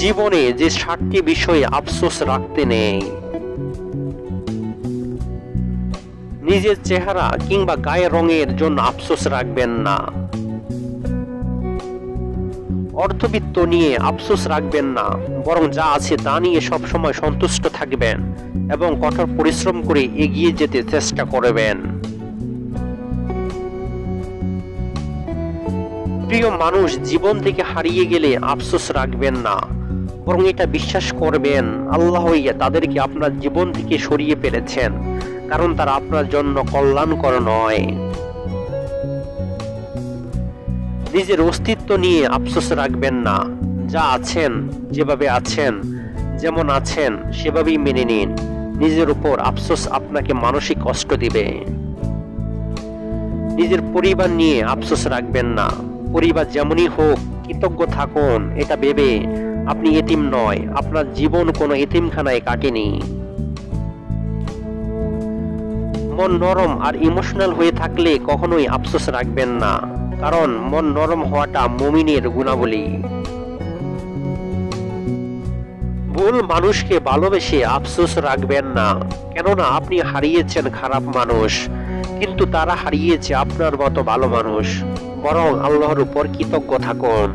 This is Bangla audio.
জীবনে যে 7টি বিষয়ে আফসোস রাখতে নেই। নিজের চেহারা কিংবা গায়ের রঙের জন্য আফসোস রাখবেন না। অর্থবিত্ত নিয়ে আফসোস রাখবেন না, বরং যা আছে তা নিয়ে সবসময় সন্তুষ্ট থাকবেন এবং কঠোর পরিশ্রম করে এগিয়ে যেতে চেষ্টা করবেন। প্রিয় মানুষ জীবন থেকে হারিয়ে গেলে আফসোস রাখবেন না, বরং এটা বিশ্বাস করবেন আল্লাহই তাদেরকে আপনার জীবন থেকে সরিয়ে ফেলেছেন, কারণ তারা আপনার জন্য কল্যাণকর নয়। নিজের অস্তিত্ব নিয়ে আফসোস রাখবেন না। যা আছেন, যেভাবে আছেন, যেমন আছেন সেভাবেই মেনে নিন। নিজের উপর আফসোস আপনাকে মানসিক কষ্ট দিবে। নিজের পরিবার নিয়ে আফসোস রাখবেন না। পরিবার যেমনই হোক কৃতজ্ঞ থাকুন, এটা ভেবে আপনি এতিম নয়, আপনার জীবন কোনো এতিমখানায় কাটেনি। মন নরম আর ইমোশনাল হয়ে থাকলে কখনোই আফসোস রাখবেন না, কারণ মন নরম হওয়াটা মুমিনের গুণাবলী। ভুল মানুষকে ভালোবেসে আফসোস রাখবেন না, কেননা আপনি হারিয়েছেন খারাপ মানুষ, কিন্তু তারা হারিয়েছে আপনার মতো ভালো মানুষ। বরং আল্লাহর উপর কৃতজ্ঞ থাকুন।